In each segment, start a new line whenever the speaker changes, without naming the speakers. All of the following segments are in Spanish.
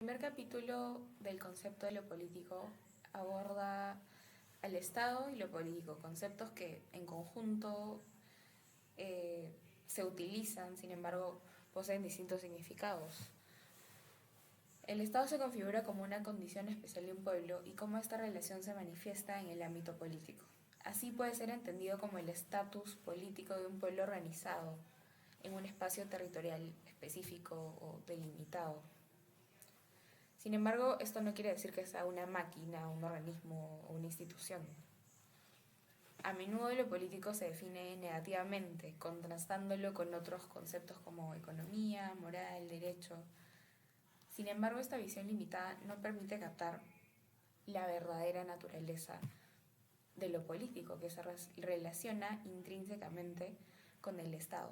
El primer capítulo del concepto de lo político aborda al Estado y lo político, conceptos que en conjunto se utilizan, sin embargo, poseen distintos significados. El Estado se configura como una condición especial de un pueblo y cómo esta relación se manifiesta en el ámbito político. Así puede ser entendido como el estatus político de un pueblo organizado en un espacio territorial específico o delimitado. Sin embargo, esto no quiere decir que sea una máquina, un organismo o una institución. A menudo lo político se define negativamente, contrastándolo con otros conceptos como economía, moral, derecho. Sin embargo, esta visión limitada no permite captar la verdadera naturaleza de lo político, que se relaciona intrínsecamente con el Estado.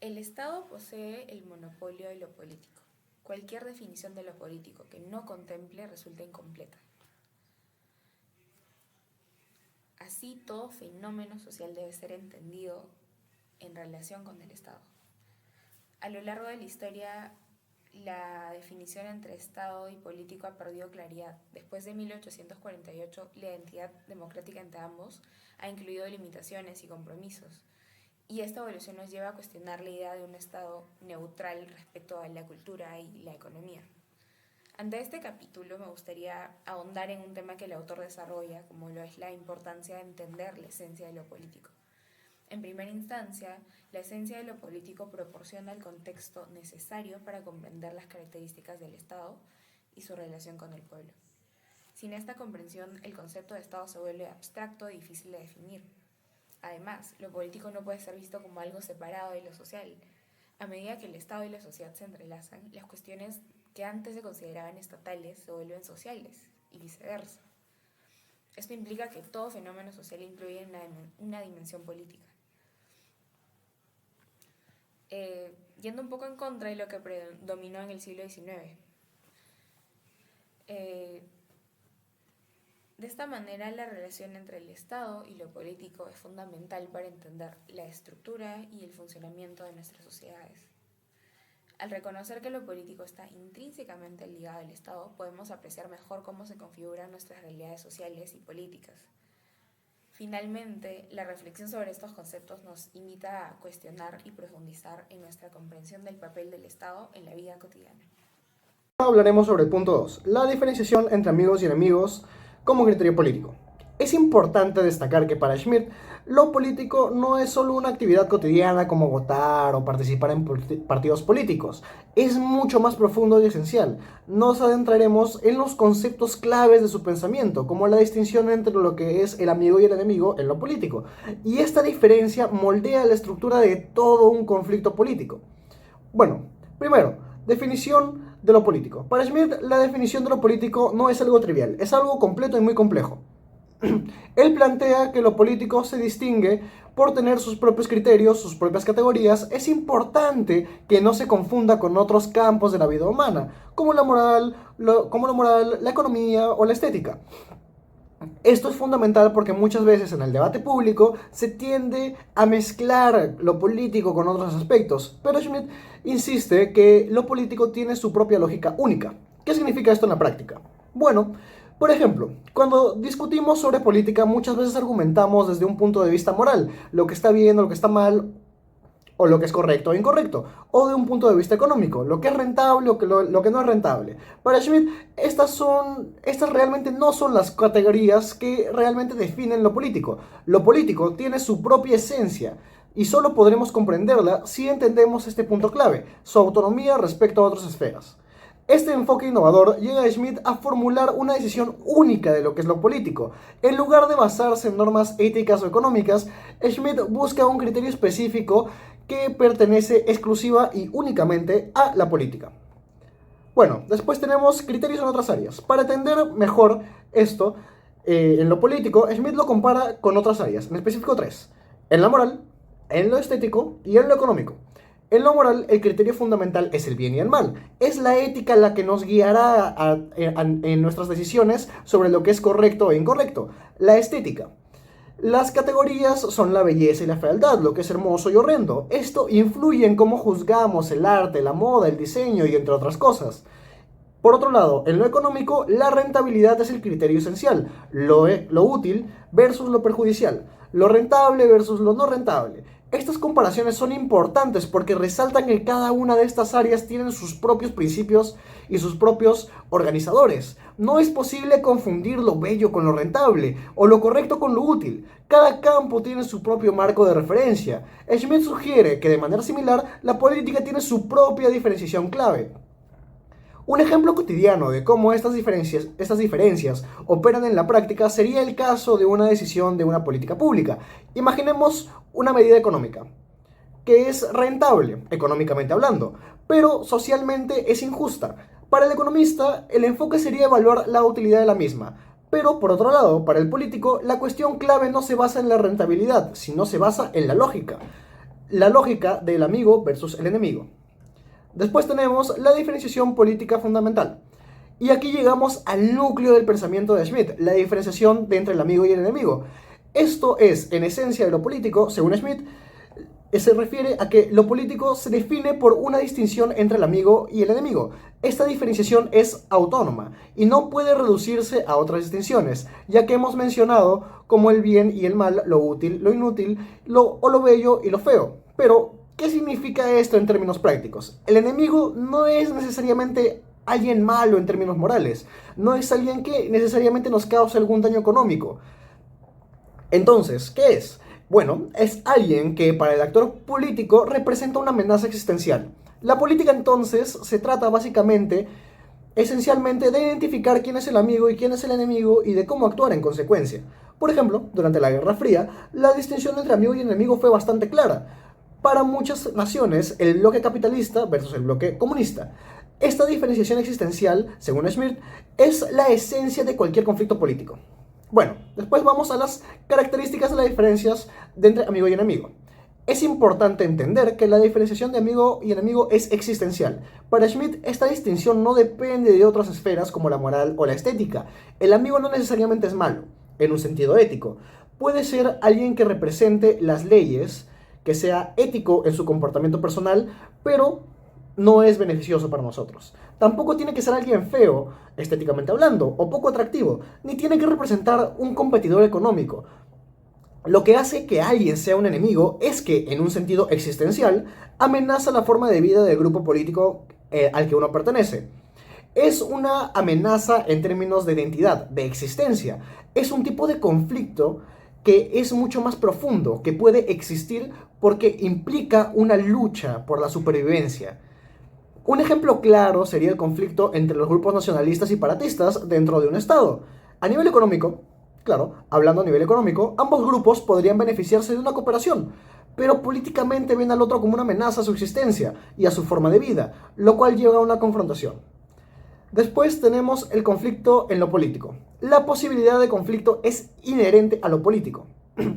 El Estado posee el monopolio de lo político. Cualquier definición de lo político que no contemple resulta incompleta. Así, todo fenómeno social debe ser entendido en relación con el Estado. A lo largo de la historia, la definición entre Estado y político ha perdido claridad. Después de 1848, la identidad democrática entre ambos ha incluido limitaciones y compromisos. Y esta evolución nos lleva a cuestionar la idea de un Estado neutral respecto a la cultura y la economía. Ante este capítulo me gustaría ahondar en un tema que el autor desarrolla, como lo es la importancia de entender la esencia de lo político. En primera instancia, la esencia de lo político proporciona el contexto necesario para comprender las características del Estado y su relación con el pueblo. Sin esta comprensión, el concepto de Estado se vuelve abstracto y difícil de definir. Además, lo político no puede ser visto como algo separado de lo social. A medida que el Estado y la sociedad se entrelazan, las cuestiones que antes se consideraban estatales se vuelven sociales y viceversa. Esto implica que todo fenómeno social incluye una dimensión política. Yendo un poco en contra de lo que predominó en el siglo XIX. De esta manera, la relación entre el Estado y lo político es fundamental para entender la estructura y el funcionamiento de nuestras sociedades. Al reconocer que lo político está intrínsecamente ligado al Estado, podemos apreciar mejor cómo se configuran nuestras realidades sociales y políticas. Finalmente, la reflexión sobre estos conceptos nos invita a cuestionar y profundizar en nuestra comprensión del papel del Estado en la vida cotidiana.
Hablaremos sobre el punto 2, la diferenciación entre amigos y enemigos como criterio político. Es importante destacar que para Schmitt, lo político no es solo una actividad cotidiana como votar o participar en partidos políticos. Es mucho más profundo y esencial. Nos adentraremos en los conceptos claves de su pensamiento, como la distinción entre lo que es el amigo y el enemigo en lo político. Y esta diferencia moldea la estructura de todo un conflicto político. Bueno, primero, definición de lo político. Para Schmitt, la definición de lo político no es algo trivial, es algo completo y muy complejo. Él plantea que lo político se distingue por tener sus propios criterios, sus propias categorías. Es importante que no se confunda con otros campos de la vida humana, como la moral, la economía o la estética. Esto es fundamental porque muchas veces en el debate público se tiende a mezclar lo político con otros aspectos, pero Schmitt insiste que lo político tiene su propia lógica única. ¿Qué significa esto en la práctica? Bueno, por ejemplo, cuando discutimos sobre política muchas veces argumentamos desde un punto de vista moral, lo que está bien o lo que está mal, o lo que es correcto o incorrecto, o de un punto de vista económico, lo que es rentable o lo que no es rentable. Para Schmitt, estas realmente no son las categorías que realmente definen lo político. Lo político tiene su propia esencia y solo podremos comprenderla si entendemos este punto clave, su autonomía respecto a otras esferas. Este enfoque innovador llega a Schmitt a formular una decisión única de lo que es lo político. En lugar de basarse en normas éticas o económicas, Schmitt busca un criterio específico que pertenece exclusiva y únicamente a la política. Bueno, después tenemos criterios en otras áreas. Para entender mejor esto, en lo político, Schmitt lo compara con otras áreas, en específico tres: en la moral, en lo estético y en lo económico. En lo moral, el criterio fundamental es el bien y el mal. Es la ética la que nos guiará en nuestras decisiones sobre lo que es correcto e incorrecto. La estética. Las categorías son la belleza y la fealdad, lo que es hermoso y horrendo. Esto influye en cómo juzgamos el arte, la moda, el diseño y entre otras cosas. Por otro lado, en lo económico, la rentabilidad es el criterio esencial, lo útil versus lo perjudicial, lo rentable versus lo no rentable. Estas comparaciones son importantes porque resaltan que cada una de estas áreas tienen sus propios principios y sus propios organizadores. No es posible confundir lo bello con lo rentable o lo correcto con lo útil. Cada campo tiene su propio marco de referencia. Schmidt sugiere que de manera similar, la política tiene su propia diferenciación clave. Un ejemplo cotidiano de cómo estas diferencias operan en la práctica sería el caso de una decisión de una política pública. Imaginemos una medida económica que es rentable, económicamente hablando, pero socialmente es injusta. Para el economista, el enfoque sería evaluar la utilidad de la misma. Pero, por otro lado, para el político, la cuestión clave no se basa en la rentabilidad, sino se basa en la lógica. La lógica del amigo versus el enemigo. Después tenemos la diferenciación política fundamental. Y aquí llegamos al núcleo del pensamiento de Schmitt, la diferenciación entre el amigo y el enemigo. Esto es, en esencia, de lo político, según Schmitt, se refiere a que lo político se define por una distinción entre el amigo y el enemigo. Esta diferenciación es autónoma y no puede reducirse a otras distinciones, ya que hemos mencionado como el bien y el mal, lo útil, lo inútil, lo bello y lo feo. Pero, ¿qué significa esto en términos prácticos? El enemigo no es necesariamente alguien malo en términos morales, no es alguien que necesariamente nos cause algún daño económico. Entonces, ¿qué es? Bueno, es alguien que para el actor político representa una amenaza existencial. La política entonces se trata básicamente, esencialmente, de identificar quién es el amigo y quién es el enemigo y de cómo actuar en consecuencia. Por ejemplo, durante la Guerra Fría, la distinción entre amigo y enemigo fue bastante clara. Para muchas naciones, el bloque capitalista versus el bloque comunista. Esta diferenciación existencial, según Schmitt, es la esencia de cualquier conflicto político. Bueno, después vamos a las características de las diferencias de entre amigo y enemigo. Es importante entender que la diferenciación de amigo y enemigo es existencial. Para Schmitt, esta distinción no depende de otras esferas como la moral o la estética. El amigo no necesariamente es malo, en un sentido ético. Puede ser alguien que represente las leyes, que sea ético en su comportamiento personal, pero no es beneficioso para nosotros. Tampoco tiene que ser alguien feo, estéticamente hablando, o poco atractivo, ni tiene que representar un competidor económico. Lo que hace que alguien sea un enemigo es que, en un sentido existencial, amenaza la forma de vida del grupo político al que uno pertenece. Es una amenaza en términos de identidad, de existencia. Es un tipo de conflicto que es mucho más profundo, que puede existir porque implica una lucha por la supervivencia. Un ejemplo claro sería el conflicto entre los grupos nacionalistas y separatistas dentro de un estado. A nivel económico, claro, hablando a nivel económico, ambos grupos podrían beneficiarse de una cooperación, pero políticamente ven al otro como una amenaza a su existencia y a su forma de vida, lo cual lleva a una confrontación. Después tenemos el conflicto en lo político. La posibilidad de conflicto es inherente a lo político.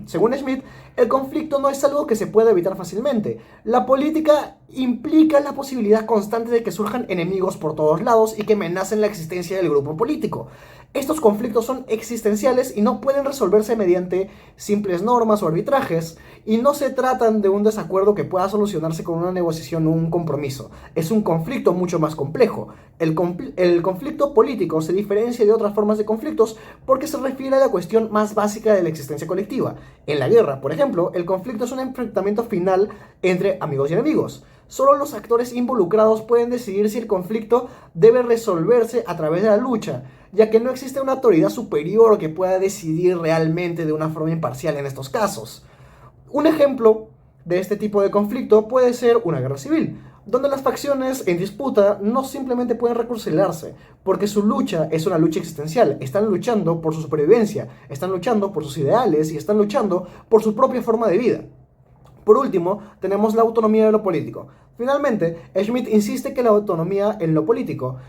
Según Schmitt, el conflicto no es algo que se pueda evitar fácilmente. La política implica la posibilidad constante de que surjan enemigos por todos lados y que amenacen la existencia del grupo político. Estos conflictos son existenciales y no pueden resolverse mediante simples normas o arbitrajes, y no se tratan de un desacuerdo que pueda solucionarse con una negociación o un compromiso. Es un conflicto mucho más complejo. El conflicto político se diferencia de otras formas de conflictos porque se refiere a la cuestión más básica de la existencia colectiva. En la guerra, por ejemplo, el conflicto es un enfrentamiento final entre amigos y enemigos. Solo los actores involucrados pueden decidir si el conflicto debe resolverse a través de la lucha, ya que no existe una autoridad superior que pueda decidir realmente de una forma imparcial en estos casos. Un ejemplo de este tipo de conflicto puede ser una guerra civil, donde las facciones en disputa no simplemente pueden reconciliarse, porque su lucha es una lucha existencial. Están luchando por su supervivencia, están luchando por sus ideales y están luchando por su propia forma de vida. Por último, tenemos la autonomía de lo político. Finalmente, Schmitt insiste que la autonomía en lo político,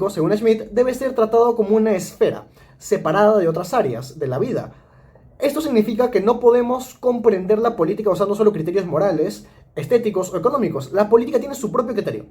según Schmitt, debe ser tratado como una esfera, separada de otras áreas de la vida. Esto significa que no podemos comprender la política usando solo criterios morales, estéticos o económicos. La política tiene su propio criterio.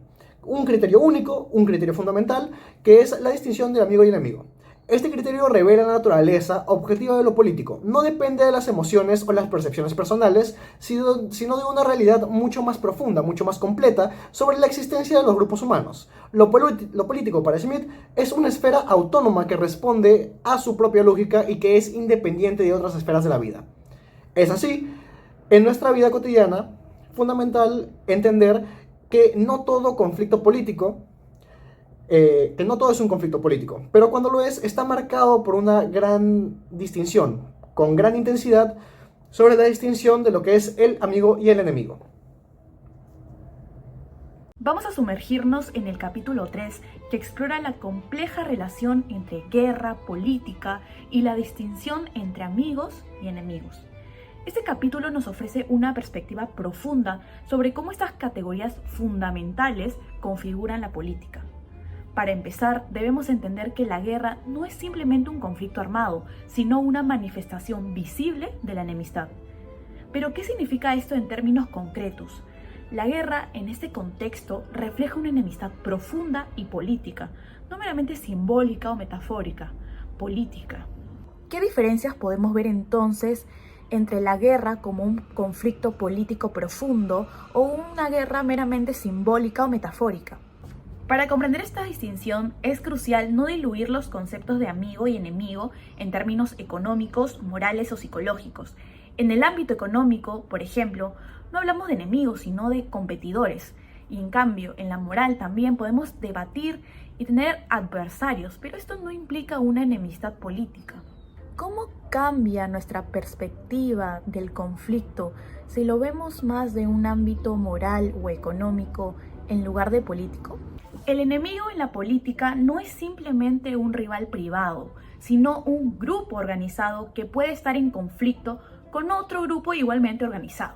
Un criterio único, un criterio fundamental, que es la distinción del amigo y enemigo. Este criterio revela la naturaleza objetiva de lo político. No depende de las emociones o las percepciones personales, sino de una realidad mucho más profunda, mucho más completa sobre la existencia de los grupos humanos. Lo político para Smith es una esfera autónoma que responde a su propia lógica y que es independiente de otras esferas de la vida. Es así, en nuestra vida cotidiana, fundamental entender que no todo conflicto político que no todo es un conflicto político, pero cuando lo es, está marcado por una gran distinción, con gran intensidad, sobre la distinción de lo que es el amigo y el enemigo.
Vamos a sumergirnos en el capítulo 3, que explora la compleja relación entre guerra, política y la distinción entre amigos y enemigos. Este capítulo nos ofrece una perspectiva profunda sobre cómo estas categorías fundamentales configuran la política. Para empezar, debemos entender que la guerra no es simplemente un conflicto armado, sino una manifestación visible de la enemistad. Pero, ¿qué significa esto en términos concretos? La guerra, en este contexto, refleja una enemistad profunda y política, no meramente simbólica o metafórica, política. ¿Qué diferencias podemos ver entonces entre la guerra como un conflicto político profundo o una guerra meramente simbólica o metafórica? Para comprender esta distinción es crucial no diluir los conceptos de amigo y enemigo en términos económicos, morales o psicológicos. En el ámbito económico, por ejemplo, no hablamos de enemigos, sino de competidores. Y en cambio, en la moral también podemos debatir y tener adversarios, pero esto no implica una enemistad política. ¿Cómo cambia nuestra perspectiva del conflicto si lo vemos más de un ámbito moral o económico en lugar de político? El enemigo en la política no es simplemente un rival privado, sino un grupo organizado que puede estar en conflicto con otro grupo igualmente organizado.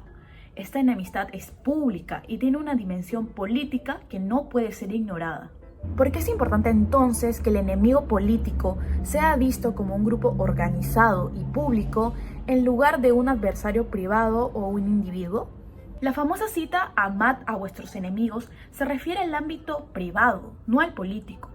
Esta enemistad es pública y tiene una dimensión política que no puede ser ignorada. ¿Por qué es importante entonces que el enemigo político sea visto como un grupo organizado y público en lugar de un adversario privado o un individuo? La famosa cita "amad a vuestros enemigos" se refiere al ámbito privado, no al político.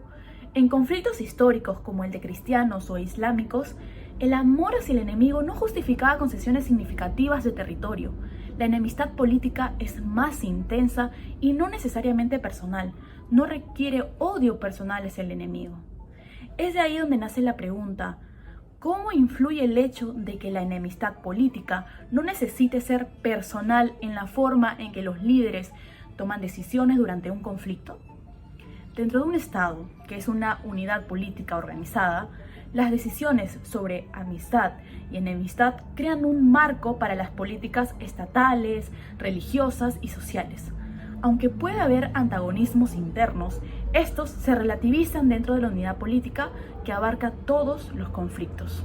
En conflictos históricos como el de cristianos o islámicos, el amor hacia el enemigo no justificaba concesiones significativas de territorio. La enemistad política es más intensa y no necesariamente personal, no requiere odio personal hacia el enemigo. Es de ahí donde nace la pregunta: ¿cómo influye el hecho de que la enemistad política no necesite ser personal en la forma en que los líderes toman decisiones durante un conflicto? Dentro de un Estado, que es una unidad política organizada, las decisiones sobre amistad y enemistad crean un marco para las políticas estatales, religiosas y sociales. Aunque puede haber antagonismos internos, estos se relativizan dentro de la unidad política que abarca todos los conflictos.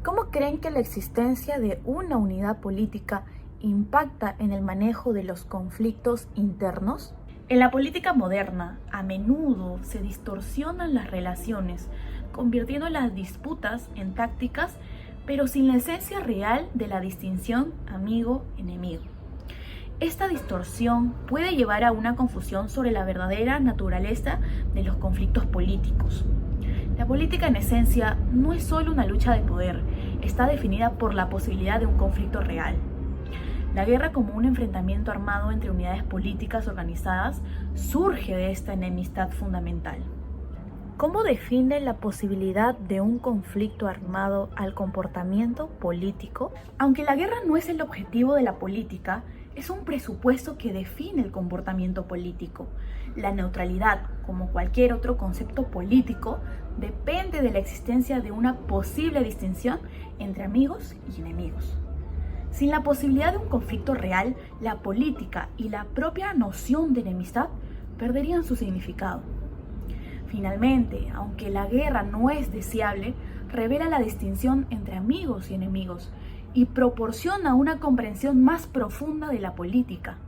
¿Cómo creen que la existencia de una unidad política impacta en el manejo de los conflictos internos? En la política moderna, a menudo se distorsionan las relaciones, convirtiendo las disputas en tácticas, pero sin la esencia real de la distinción amigo-enemigo. Esta distorsión puede llevar a una confusión sobre la verdadera naturaleza de los conflictos políticos. La política, en esencia, no es solo una lucha de poder, está definida por la posibilidad de un conflicto real. La guerra, como un enfrentamiento armado entre unidades políticas organizadas, surge de esta enemistad fundamental. ¿Cómo define la posibilidad de un conflicto armado al comportamiento político? Aunque la guerra no es el objetivo de la política, es un presupuesto que define el comportamiento político. La neutralidad, como cualquier otro concepto político, depende de la existencia de una posible distinción entre amigos y enemigos. Sin la posibilidad de un conflicto real, la política y la propia noción de enemistad perderían su significado. Finalmente, aunque la guerra no es deseable, revela la distinción entre amigos y enemigos y proporciona una comprensión más profunda de la política.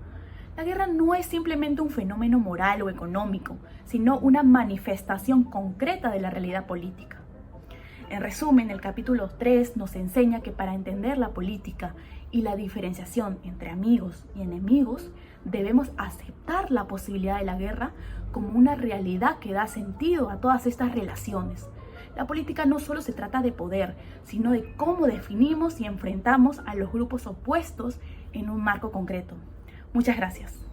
La guerra no es simplemente un fenómeno moral o económico, sino una manifestación concreta de la realidad política. En resumen, el capítulo 3 nos enseña que para entender la política y la diferenciación entre amigos y enemigos, debemos aceptar la posibilidad de la guerra como una realidad que da sentido a todas estas relaciones. La política no solo se trata de poder, sino de cómo definimos y enfrentamos a los grupos opuestos en un marco concreto. Muchas gracias.